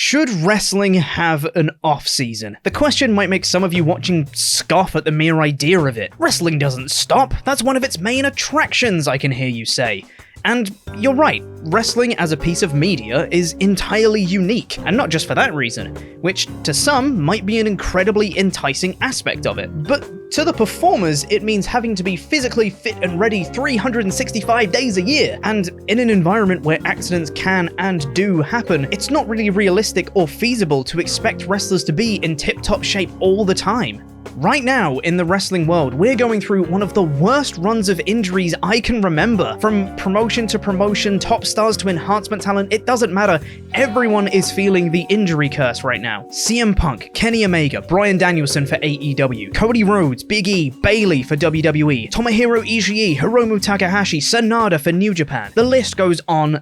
Should wrestling have an off-season? The question might make some of you watching scoff at the mere idea of it. Wrestling doesn't stop, that's one of its main attractions, I can hear you say. And you're right, wrestling as a piece of media is entirely unique, and not just for that reason, which to some might be an incredibly enticing aspect of it. But to the performers, it means having to be physically fit and ready 365 days a year, and in an environment where accidents can and do happen, it's not really realistic or feasible to expect wrestlers to be in tip-top shape all the time. Right now, in the wrestling world, we're going through one of the worst runs of injuries I can remember. From promotion to promotion, top stars to enhancement talent, it doesn't matter. Everyone is feeling the injury curse right now. CM Punk, Kenny Omega, Bryan Danielson for AEW, Cody Rhodes, Big E, Bayley for WWE, Tomohiro Ishii, Hiromu Takahashi, Sanada for New Japan. The list goes on.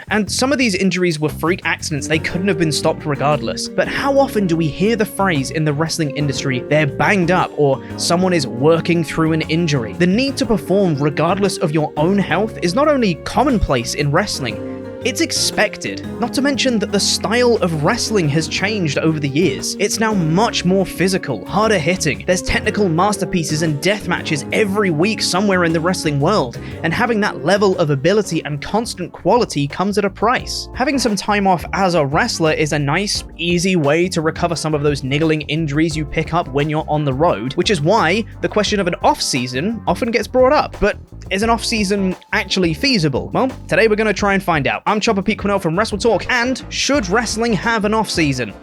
And some of these injuries were freak accidents, they couldn't have been stopped regardless. But how often do we hear the phrase in the wrestling industry, they're banged up, or someone is working through an injury? The need to perform regardless of your own health is not only commonplace in wrestling, it's expected. Not to mention that the style of wrestling has changed over the years. It's now much more physical, harder hitting. There's technical masterpieces and death matches every week somewhere in the wrestling world, and having that level of ability and constant quality comes at a price. Having some time off as a wrestler is a nice, easy way to recover some of those niggling injuries you pick up when you're on the road, which is why the question of an off-season often gets brought up. But is an off-season actually feasible? Well, today we're going to try and find out. I'm Chopper Pete Quinnell from WrestleTalk, and should wrestling have an off-season?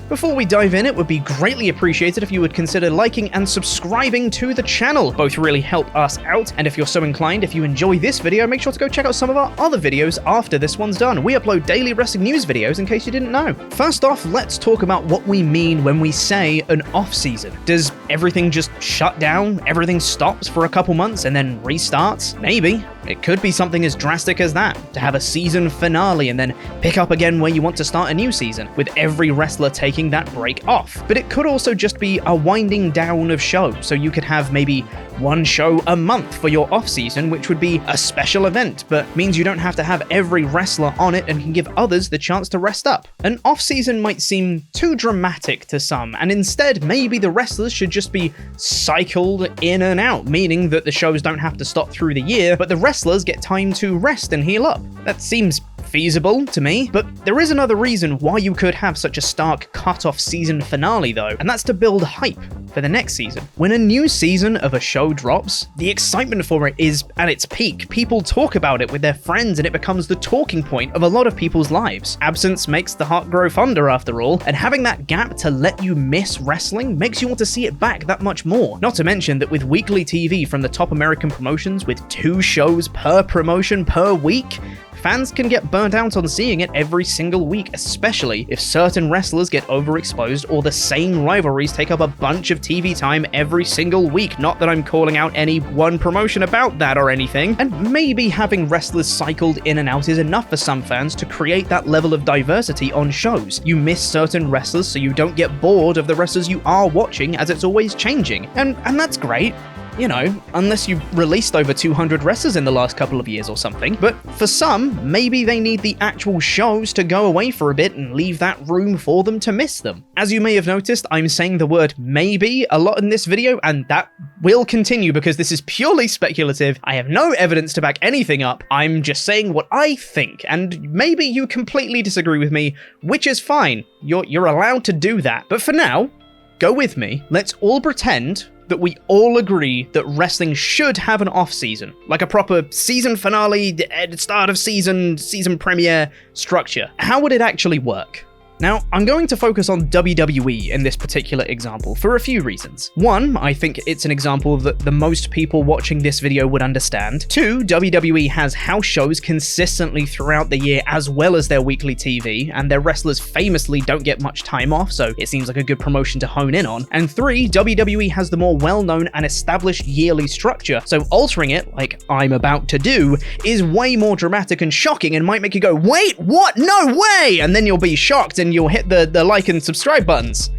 Before we dive in, it would be greatly appreciated if you would consider liking and subscribing to the channel. Both really help us out, and if you're so inclined, if you enjoy this video, make sure to go check out some of our other videos after this one's done. We upload daily wrestling news videos in case you didn't know. First off, let's talk about what we mean when we say an off-season. Does everything just shut down? Everything stops for a couple months and then restarts? Maybe. It could be something as drastic as that, to have a season finale and then pick up again where you want to start a new season, with every wrestler taking that break off. But it could also just be a winding down of shows, so you could have maybe one show a month for your off-season, which would be a special event, but means you don't have to have every wrestler on it and can give others the chance to rest up. An off-season might seem too dramatic to some, and instead maybe the wrestlers should just be cycled in and out, meaning that the shows don't have to stop through the year, but the wrestlers get time to rest and heal up. That seems feasible to me, but there is another reason why you could have such a stark cut-off season finale though, and that's to build hype for the next season. When a new season of a show drops, the excitement for it is at its peak. People talk about it with their friends and it becomes the talking point of a lot of people's lives. Absence makes the heart grow fonder after all, and having that gap to let you miss wrestling makes you want to see it back that much more. Not to mention that with weekly TV from the top American promotions with 2 shows per promotion per week, fans can get burnt out on seeing it every single week, especially if certain wrestlers get overexposed or the same rivalries take up a bunch of TV time every single week. Not that I'm calling out any one promotion about that or anything. And maybe having wrestlers cycled in and out is enough for some fans to create that level of diversity on shows. You miss certain wrestlers so you don't get bored of the wrestlers you are watching, as it's always changing. And that's great. You know, unless you've released over 200 wrestlers in the last couple of years or something. But for some, maybe they need the actual shows to go away for a bit and leave that room for them to miss them. As you may have noticed, I'm saying the word maybe a lot in this video, and that will continue because this is purely speculative. I have no evidence to back anything up. I'm just saying what I think, and maybe you completely disagree with me, which is fine. You're allowed to do that. But for now, go with me. Let's all pretend that we all agree that wrestling should have an off-season, like a proper season finale, start of season premiere structure. How would it actually work? Now, I'm going to focus on WWE in this particular example for a few reasons. One, I think it's an example that the most people watching this video would understand. Two, WWE has house shows consistently throughout the year as well as their weekly TV, and their wrestlers famously don't get much time off, so it seems like a good promotion to hone in on. And three, WWE has the more well-known and established yearly structure, so altering it, like I'm about to do, is way more dramatic and shocking and might make you go, wait, what? No way! And then you'll be shocked and you'll hit the like and subscribe buttons.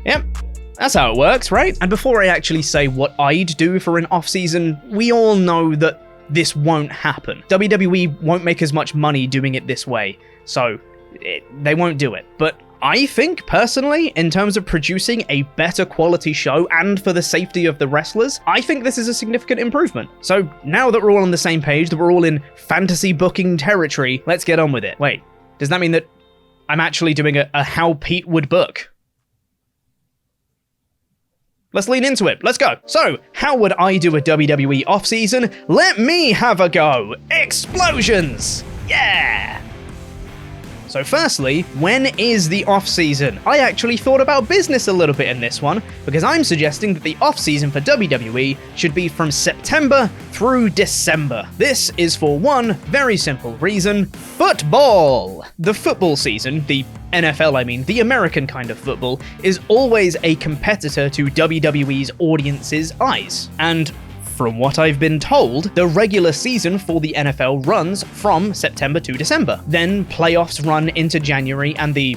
Yep, that's how it works, right? And before I actually say what I'd do for an off-season, we all know that this won't happen. WWE won't make as much money doing it this way, so they won't do it. But I think, personally, in terms of producing a better quality show and for the safety of the wrestlers, I think this is a significant improvement. So now that we're all on the same page, that we're all in fantasy booking territory, let's get on with it. Wait, does that mean that I'm actually doing a how Pete would book? Let's lean into it. Let's go. So, how would I do a WWE off-season? Let me have a go. Explosions! Yeah! So firstly, when is the off-season? I actually thought about business a little bit in this one, because I'm suggesting that the off-season for WWE should be from September through December. This is for one very simple reason: football! The football season, the NFL I mean, the American kind of football, is always a competitor to WWE's audience's eyes. And from what I've been told, the regular season for the NFL runs from September to December. Then playoffs run into January, and the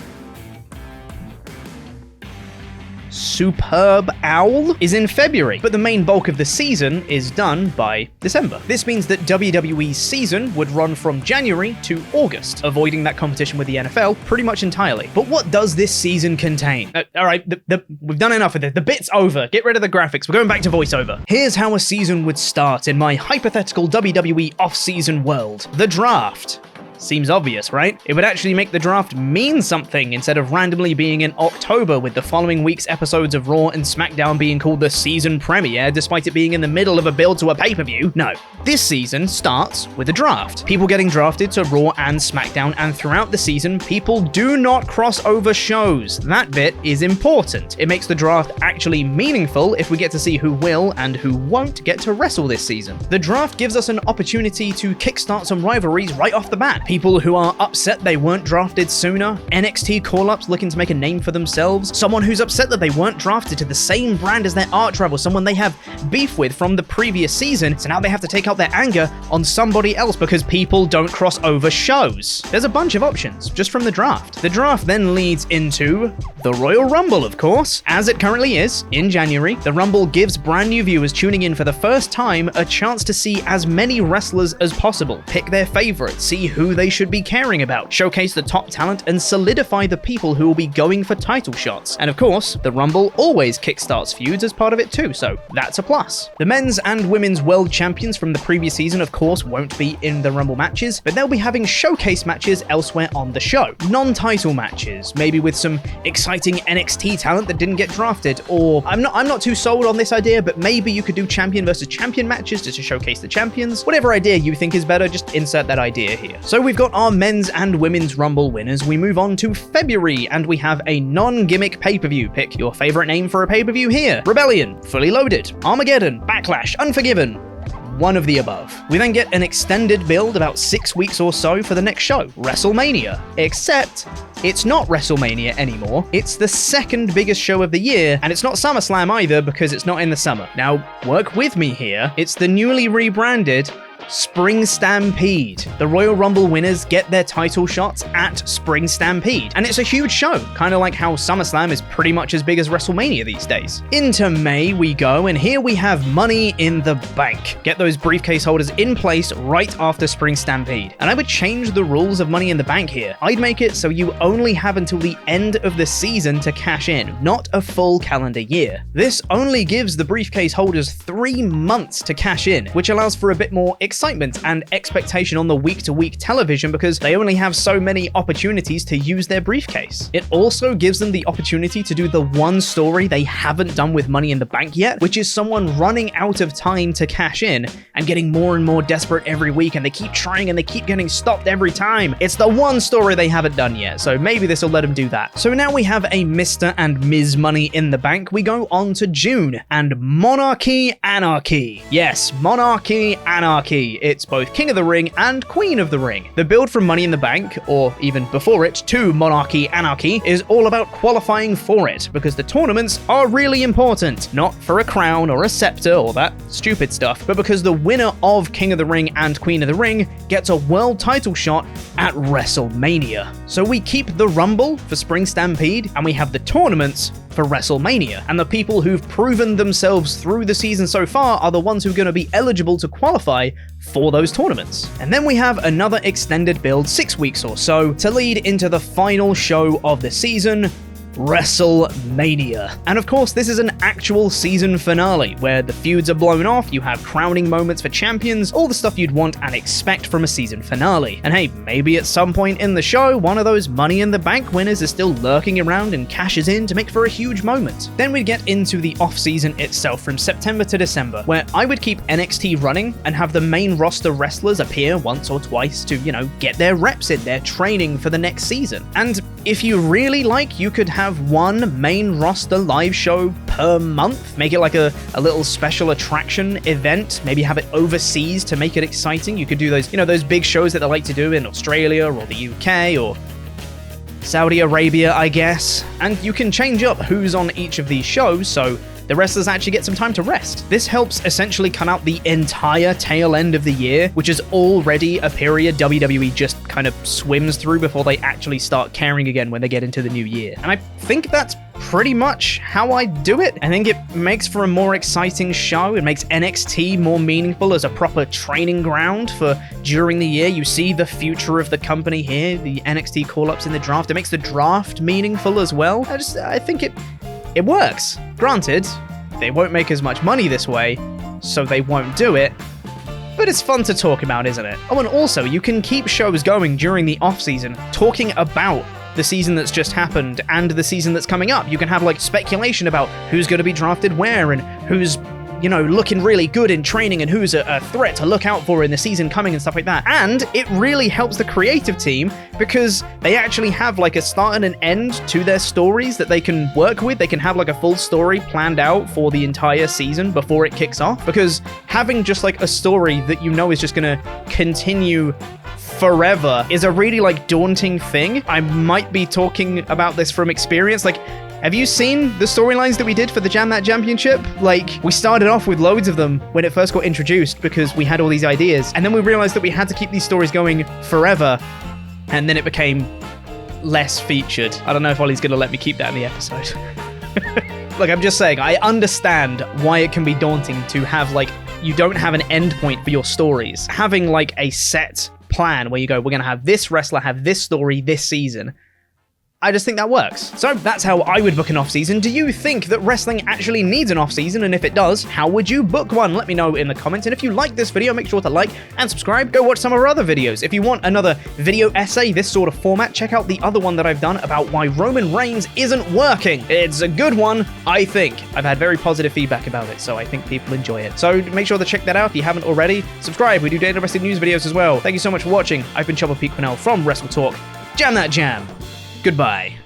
Superb Owl is in February, but the main bulk of the season is done by December. This means that WWE's season would run from January to August, avoiding that competition with the NFL pretty much entirely. But what does this season contain? Alright, we've done enough of this. The bit's over. Get rid of the graphics. We're going back to voiceover. Here's how a season would start in my hypothetical WWE off-season world. The draft. Seems obvious, right? It would actually make the draft mean something instead of randomly being in October with the following week's episodes of Raw and SmackDown being called the season premiere despite it being in the middle of a build to a pay-per-view. No, this season starts with a draft. People getting drafted to Raw and SmackDown, and throughout the season, people do not cross over shows. That bit is important. It makes the draft actually meaningful if we get to see who will and who won't get to wrestle this season. The draft gives us an opportunity to kickstart some rivalries right off the bat. People who are upset they weren't drafted sooner, NXT call-ups looking to make a name for themselves, someone who's upset that they weren't drafted to the same brand as their arch rival, someone they have beef with from the previous season, so now they have to take out their anger on somebody else because people don't cross over shows. There's a bunch of options just from the draft. The draft then leads into the Royal Rumble, of course. As it currently is, in January, the Rumble gives brand new viewers tuning in for the first time a chance to see as many wrestlers as possible, pick their favorites, see who they should be caring about, showcase the top talent, and solidify the people who will be going for title shots. And of course, the Rumble always kickstarts feuds as part of it too, so that's a plus. The men's and women's world champions from the previous season, of course, won't be in the Rumble matches, but they'll be having showcase matches elsewhere on the show. Non-title matches, maybe with some exciting NXT talent that didn't get drafted, or I'm not too sold on this idea, but maybe you could do champion versus champion matches just to showcase the champions. Whatever idea you think is better, just insert that idea here. So we've got our men's and women's Rumble winners. We move on to February, and we have a non-gimmick pay-per-view. Pick your favorite name for a pay-per-view here. Rebellion, Fully Loaded, Armageddon, Backlash, Unforgiven. One of the above. We then get an extended build, about 6 weeks or so, for the next show, WrestleMania. Except, it's not WrestleMania anymore. It's the second biggest show of the year, and it's not SummerSlam either because it's not in the summer. Now, work with me here. It's the newly rebranded Spring Stampede. The Royal Rumble winners get their title shots at Spring Stampede, and it's a huge show, kind of like how SummerSlam is pretty much as big as WrestleMania these days. Into May we go, and here we have Money in the Bank. Get those briefcase holders in place right after Spring Stampede. And I would change the rules of Money in the Bank here. I'd make it so you only have until the end of the season to cash in, not a full calendar year. This only gives the briefcase holders 3 months to cash in, which allows for a bit more excitement and expectation on the week-to-week television because they only have so many opportunities to use their briefcase. It also gives them the opportunity to do the one story they haven't done with Money in the Bank yet, which is someone running out of time to cash in and getting more and more desperate every week, and they keep trying and they keep getting stopped every time. It's the one story they haven't done yet, so maybe this will let them do that. So now we have a Mr. and Ms. Money in the Bank. We go on to June, and Monarchy Anarchy. Yes, Monarchy Anarchy. It's both King of the Ring and Queen of the Ring. The build from Money in the Bank, or even before it, to Monarchy Anarchy, is all about qualifying for it, because the tournaments are really important. Not for a crown or a scepter or that stupid stuff, but because the winner of King of the Ring and Queen of the Ring gets a world title shot at WrestleMania. So we keep the Rumble for Spring Stampede, and we have the tournaments for WrestleMania, and the people who've proven themselves through the season so far are the ones who are going to be eligible to qualify for those tournaments. And then we have another extended build, 6 weeks or so, to lead into the final show of the season, WrestleMania. And of course, this is an actual season finale, where the feuds are blown off, you have crowning moments for champions, all the stuff you'd want and expect from a season finale. And hey, maybe at some point in the show, one of those Money in the Bank winners is still lurking around and cashes in to make for a huge moment. Then we get into the off-season itself from September to December, where I would keep NXT running and have the main roster wrestlers appear once or twice to, get their reps in, their training for the next season. And if you really like, you could have one main roster live show per month. Make it like a little special attraction event. Maybe have it overseas to make it exciting. You could do those, those big shows that they like to do in Australia or the UK or Saudi Arabia, I guess. And you can change up who's on each of these shows, so the wrestlers actually get some time to rest. This helps essentially cut out the entire tail end of the year, which is already a period WWE just kind of swims through before they actually start caring again when they get into the new year. And I think that's pretty much how I do it. I think it makes for a more exciting show. It makes NXT more meaningful as a proper training ground for during the year. You see the future of the company here, the NXT call-ups in the draft. It makes the draft meaningful as well. I think it works. Granted, they won't make as much money this way, so they won't do it, but it's fun to talk about, isn't it? Oh, and also, you can keep shows going during the off-season, talking about the season that's just happened and the season that's coming up. You can have, speculation about who's going to be drafted where and who's looking really good in training and who's a threat to look out for in the season coming and stuff like that. And it really helps the creative team because they actually have a start and an end to their stories that they can work with. They can have a full story planned out for the entire season before it kicks off, because having just a story that is just going to continue forever is a really daunting thing. I might be talking about this from experience. Have you seen the storylines that we did for the Jam That Championship? We started off with loads of them when it first got introduced because we had all these ideas, and then we realized that we had to keep these stories going forever, and then it became less featured. I don't know if Ollie's gonna let me keep that in the episode. I'm just saying, I understand why it can be daunting to have, you don't have an end point for your stories. Having, a set plan where you go, we're gonna have this wrestler have this story this season, I just think that works. So that's how I would book an off-season. Do you think that wrestling actually needs an off-season? And if it does, how would you book one? Let me know in the comments. And if you like this video, make sure to like and subscribe. Go watch some of our other videos. If you want another video essay, this sort of format, check out the other one that I've done about why Roman Reigns isn't working. It's a good one, I think. I've had very positive feedback about it, so I think people enjoy it. So make sure to check that out if you haven't already. Subscribe. We do daily wrestling news videos as well. Thank you so much for watching. I've been Chopper Pete Quinnell from WrestleTalk. Jam that jam. Goodbye.